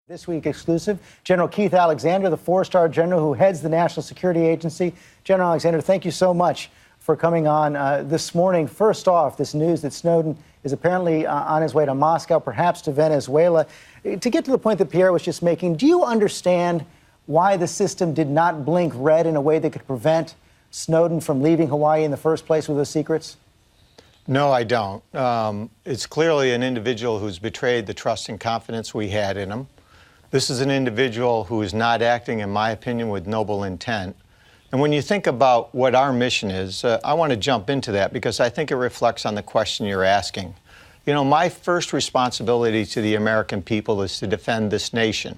This week exclusive, General Keith Alexander, the four-star general who heads the National Security Agency. General Alexander, thank you so much for coming on this morning. First off, this news that Snowden is apparently on his way to Moscow, perhaps to Venezuela. To get to the point that Pierre was just making, do you understand why the system did not blink red in a way that could prevent Snowden from leaving Hawaii in the first place with those secrets? No, I don't. It's clearly an individual who's betrayed the trust and confidence we had in him. This is an individual who is not acting, in my opinion, with noble intent. And when you think about what our mission is, I want to jump into that because I think it reflects on the question you're asking. You know, my first responsibility to the American people is to defend this nation.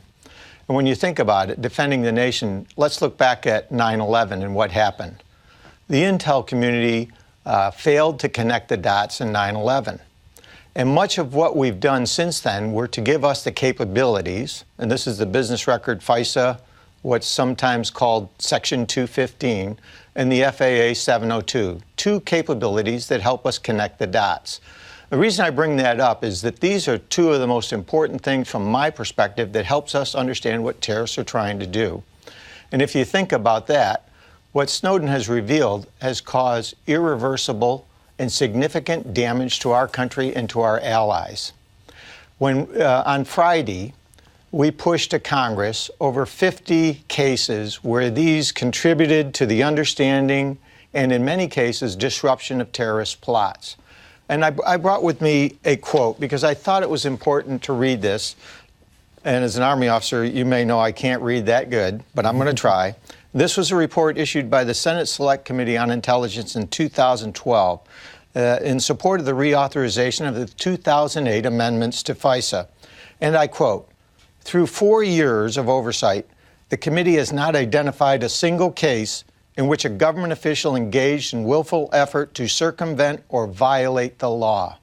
And when you think about it, defending the nation, let's look back at 9/11 and what happened. The intel community failed to connect the dots in 9/11. And much of what we've done since then were to give us the capabilities, and this is the business record FISA, what's sometimes called Section 215, and the FAA 702, two capabilities that help us connect the dots. The reason I bring that up is that these are two of the most important things from my perspective that helps us understand what terrorists are trying to do. And if you think about that, what Snowden has revealed has caused irreversible and significant damage to our country and to our allies. When on Friday, we pushed to Congress over 50 cases where these contributed to the understanding and, in many cases, disruption of terrorist plots. And I brought with me a quote because I thought it was important to read this. And as an Army officer, you may know I can't read that good, but I'm going to try. This was a report issued by the Senate Select Committee on Intelligence in 2012 in support of the reauthorization of the 2008 amendments to FISA. And I quote, "Through 4 years of oversight, the committee has not identified a single case in which a government official engaged in willful effort to circumvent or violate the law."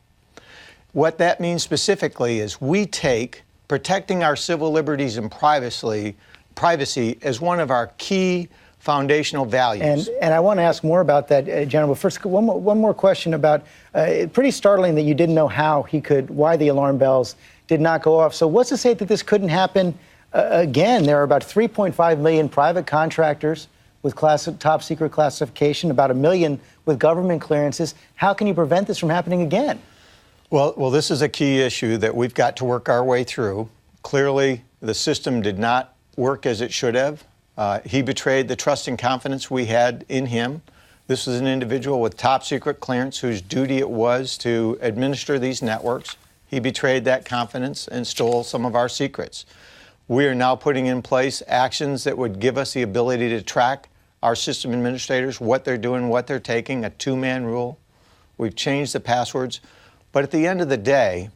What that means specifically is we take protecting our civil liberties and privacy as one of our key foundational values. And I want to ask more about that, General. But first, one more question about pretty startling that you didn't know why the alarm bells did not go off. So what's to say that this couldn't happen again? There are about 3.5 million private contractors with top secret classification, about 1 million with government clearances. How can you prevent this from happening again? Well, this is a key issue that we've got to work our way through. Clearly, the system did not work as it should have. He betrayed the trust and confidence we had in him. This was an individual with top secret clearance whose duty it was to administer these networks. He betrayed that confidence and stole some of our secrets. We are now putting in place actions that would give us the ability to track our system administrators, what they're doing, what they're taking, a two-man rule. We've changed the passwords. But at the end of the day,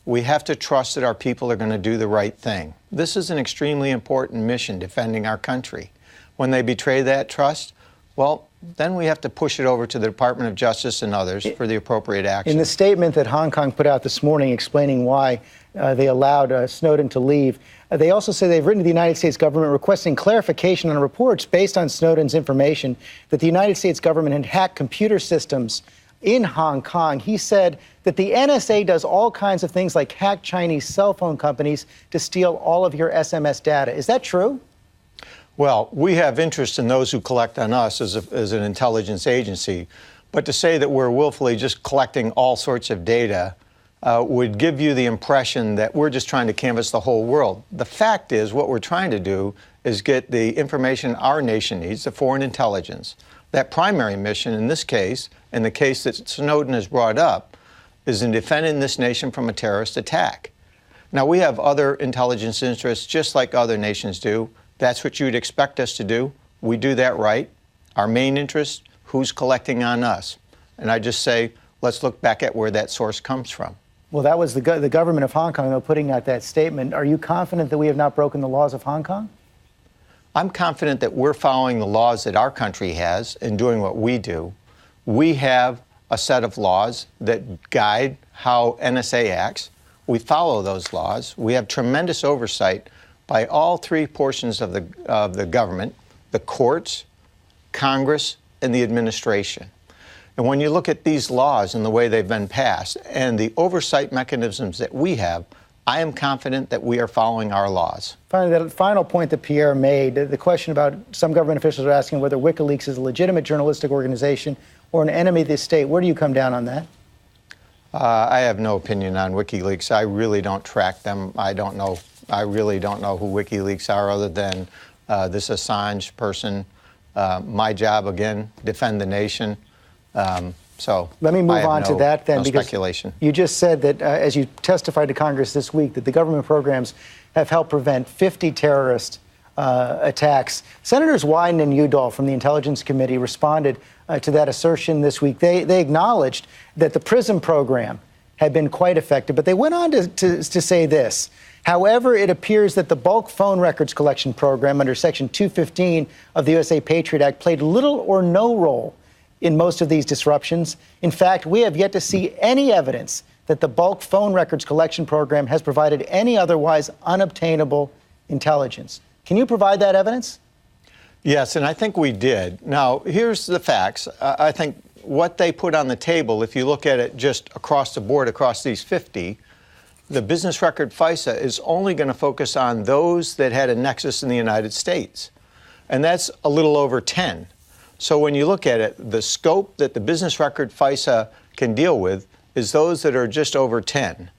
we have to trust that our people are going to do the right thing. This is an extremely important mission, defending our country. When they betray that trust, well, then we have to push it over to the Department of Justice and others for the appropriate action. In the statement that Hong Kong put out this morning explaining why they allowed Snowden to leave, they also say they've written to the United States government requesting clarification on reports based on Snowden's information that the United States government had hacked computer systems in Hong Kong. He said that the NSA does all kinds of things like hack Chinese cell phone companies to steal all of your SMS data. Is that true? Well, we have interest in those who collect on us as an intelligence agency. But to say that we're willfully just collecting all sorts of data would give you the impression that we're just trying to canvass the whole world. The fact is, what we're trying to do is get the information our nation needs, the foreign intelligence. That primary mission in this case, and the case that Snowden has brought up, is in defending this nation from a terrorist attack. Now, we have other intelligence interests just like other nations do. That's what you'd expect us to do. We do that right. Our main interest, who's collecting on us? And I just say, let's look back at where that source comes from. Well, that was the government of Hong Kong, though, putting out that statement. Are you confident that we have not broken the laws of Hong Kong? I'm confident that we're following the laws that our country has and doing what we do. We have a set of laws that guide how NSA acts. We follow those laws. We have tremendous oversight by all three portions of the government, the courts, Congress, and the administration. And when you look at these laws and the way they've been passed and the oversight mechanisms that we have, I am confident that we are following our laws. Finally, that final point that Pierre made, the question about some government officials are asking whether WikiLeaks is a legitimate journalistic organization or an enemy of the state. Where do you come down on that? I have no opinion on WikiLeaks. I really don't track them. I really don't know who WikiLeaks are other than this Assange person. My job, again, defend the nation. So let me move on to that then, because speculation. You just said that as you testified to Congress this week, that the government programs have helped prevent 50 terrorist attacks. Senators Wyden and Udall from the Intelligence Committee responded to that assertion this week. They acknowledged that the PRISM program had been quite effective, but they went on to say this. However, it appears that the bulk phone records collection program under Section 215 of the USA Patriot Act played little or no role in most of these disruptions. In fact, we have yet to see any evidence that the bulk phone records collection program has provided any otherwise unobtainable intelligence. Can you provide that evidence? Yes, and I think we did. Now, here's the facts. I think what they put on the table, if you look at it just across the board, across these 50, the business record FISA is only going to focus on those that had a nexus in the United States. And that's a little over 10. So when you look at it, the scope that the business record FISA can deal with is those that are just over 10.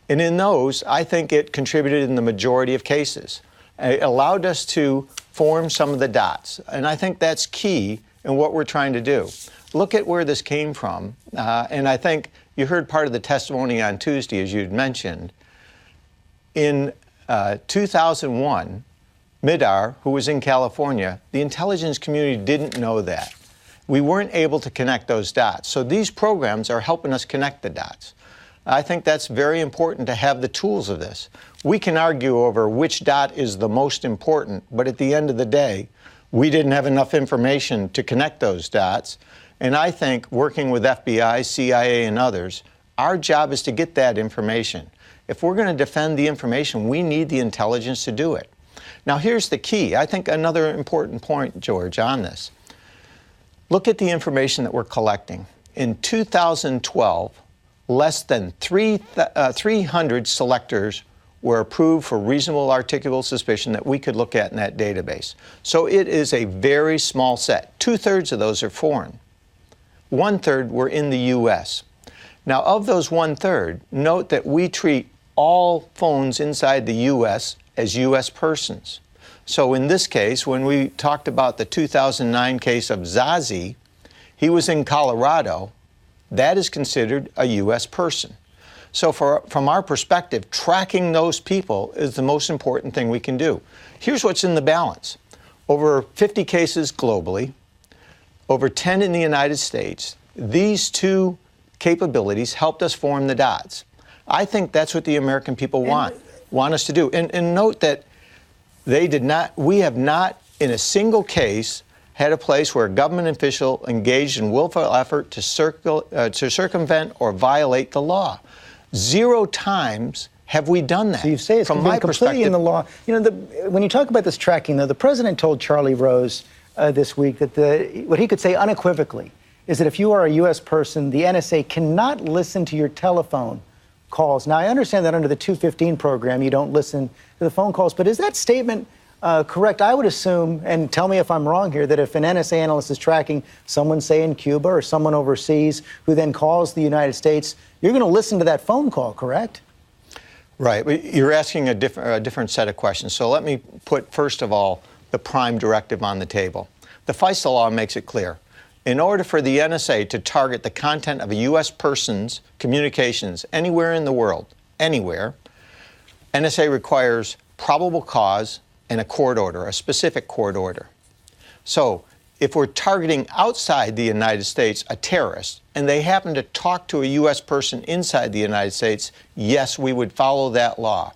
And in those, I think it contributed in the majority of cases. It allowed us to form some of the dots. And I think that's key in what we're trying to do. Look at where this came from. And I think you heard part of the testimony on Tuesday, as you'd mentioned. In 2001, Midar, who was in California, the intelligence community didn't know that. We weren't able to connect those dots. So these programs are helping us connect the dots. I think that's very important to have the tools of this. We can argue over which dot is the most important, but at the end of the day, we didn't have enough information to connect those dots. And I think working with FBI, CIA, and others, our job is to get that information. If we're going to defend the information, we need the intelligence to do it. Now, here's the key. I think another important point, George, on this. Look at the information that we're collecting. In 2012, less than 300 selectors were approved for reasonable articulable suspicion that we could look at in that database. So it is a very small set. 2/3 of those are foreign. 1/3 were in the U.S. Now, of those 1/3, note that we treat all phones inside the U.S. as U.S. persons. So in this case, when we talked about the 2009 case of Zazi, he was in Colorado. That is considered a U.S. person. So from our perspective, tracking those people is the most important thing we can do. Here's what's in the balance. Over 50 cases globally, over 10 in the United States. These two capabilities helped us form the dots. I think that's what the American people want us to do. And note that we have not, in a single case, had a place where a government official engaged in willful effort to circumvent or violate the law. 0 times have we done that. So you say it's from been my completely in the law. You know, when you talk about this tracking, though, the president told Charlie Rose this week that what he could say unequivocally is that if you are a U.S. person, the NSA cannot listen to your telephone calls. Now, I understand that under the 215 program, you don't listen to the phone calls, but is that statement correct? I would assume, and tell me if I'm wrong here, that if an NSA analyst is tracking someone, say, in Cuba or someone overseas who then calls the United States, you're going to listen to that phone call, correct? Right. You're asking a different set of questions. So let me put, first of all, the prime directive on the table. The FISA law makes it clear. In order for the NSA to target the content of a U.S. person's communications anywhere in the world, anywhere, NSA requires probable cause and a court order, a specific court order. So if we're targeting outside the United States a terrorist, and they happen to talk to a U.S. person inside the United States, yes, we would follow that law.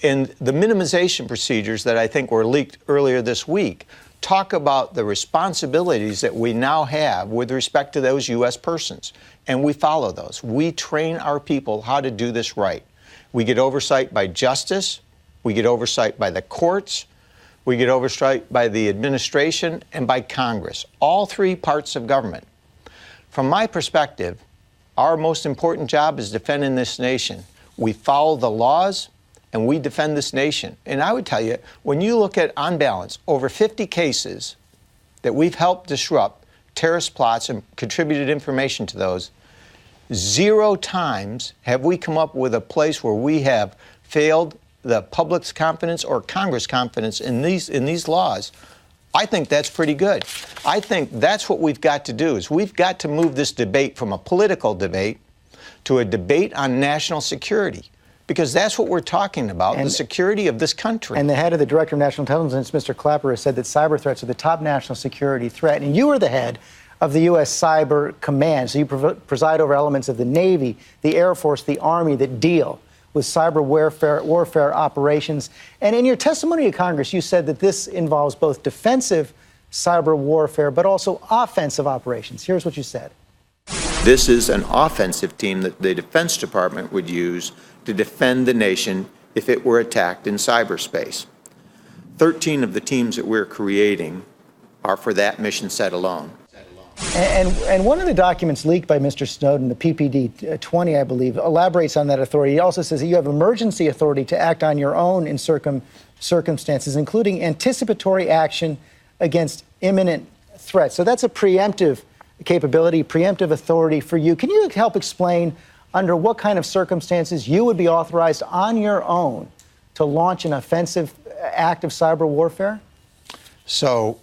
And the minimization procedures that I think were leaked earlier this week talk about the responsibilities that we now have with respect to those U.S. persons. And we follow those. We train our people how to do this right. We get oversight by justice. We get oversight by the courts. We get oversight by the administration and by Congress, all three parts of government. From my perspective, our most important job is defending this nation. We follow the laws and we defend this nation. And I would tell you, when you look at, on balance, over 50 cases that we've helped disrupt terrorist plots and contributed information to those, 0 times have we come up with a place where we have failed the public's confidence or Congress' confidence in these laws. I think that's pretty good. I think that's what we've got to do, is we've got to move this debate from a political debate to a debate on national security, because that's what we're talking about, the security of this country. And the head of the Director of National Intelligence, Mr. Clapper, has said that cyber threats are the top national security threat. And you are the head of the U.S. Cyber Command, so you preside over elements of the Navy, the Air Force, the Army that deal with cyber warfare operations. And in your testimony to Congress, you said that this involves both defensive cyber warfare, but also offensive operations. Here's what you said. This is an offensive team that the Defense Department would use to defend the nation if it were attacked in cyberspace. 13 of the teams that we're creating are for that mission set alone. And one of the documents leaked by Mr. Snowden, the PPD-20, I believe, elaborates on that authority. He also says that you have emergency authority to act on your own in circumstances, including anticipatory action against imminent threats. So that's a preemptive capability, preemptive authority for you. Can you help explain under what kind of circumstances you would be authorized on your own to launch an offensive act of cyber warfare? So,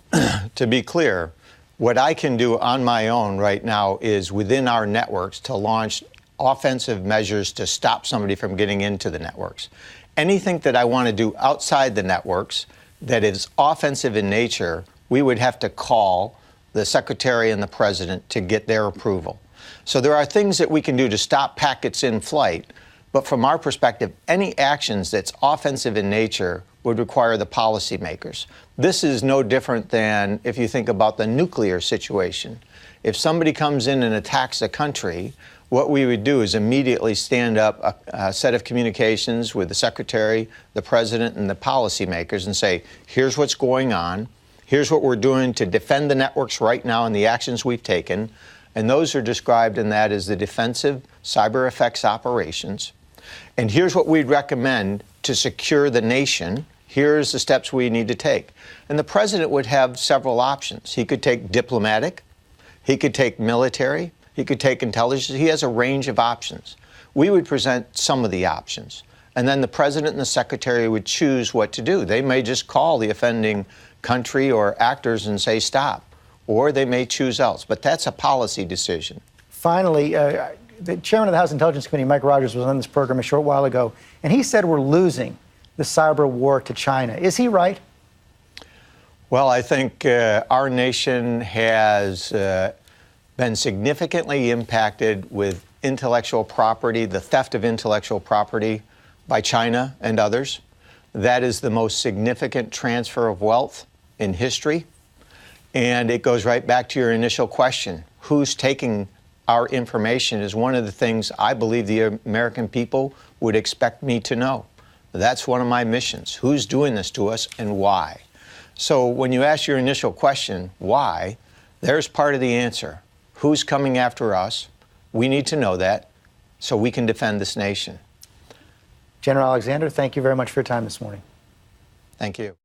to be clear, what I can do on my own right now is within our networks to launch offensive measures to stop somebody from getting into the networks. Anything that I want to do outside the networks that is offensive in nature, we would have to call the Secretary and the President to get their approval. So there are things that we can do to stop packets in flight, but from our perspective, any actions that's offensive in nature would require the policymakers. This is no different than if you think about the nuclear situation. If somebody comes in and attacks a country, what we would do is immediately stand up a set of communications with the Secretary, the President, and the policymakers and say, here's what's going on, here's what we're doing to defend the networks right now and the actions we've taken, and those are described in that as the defensive cyber effects operations. And here's what we'd recommend to secure the nation. Here's the steps we need to take. And the president would have several options. He could take diplomatic, he could take military, he could take intelligence. He has a range of options. We would present some of the options. And then the president and the secretary would choose what to do. They may just call the offending country or actors and say stop, or they may choose else. But that's a policy decision. Finally, the chairman of the House Intelligence Committee, Mike Rogers, was on this program a short while ago, and he said we're losing the cyber war to China. Is he right? Well, I think our nation has been significantly impacted with intellectual property, the theft of intellectual property by China and others. That is the most significant transfer of wealth in history. And it goes right back to your initial question. Who's taking our information is one of the things I believe the American people would expect me to know. That's one of my missions. Who's doing this to us and why? So when you ask your initial question, why, there's part of the answer. Who's coming after us? We need to know that so we can defend this nation. General Alexander, thank you very much for your time this morning. Thank you.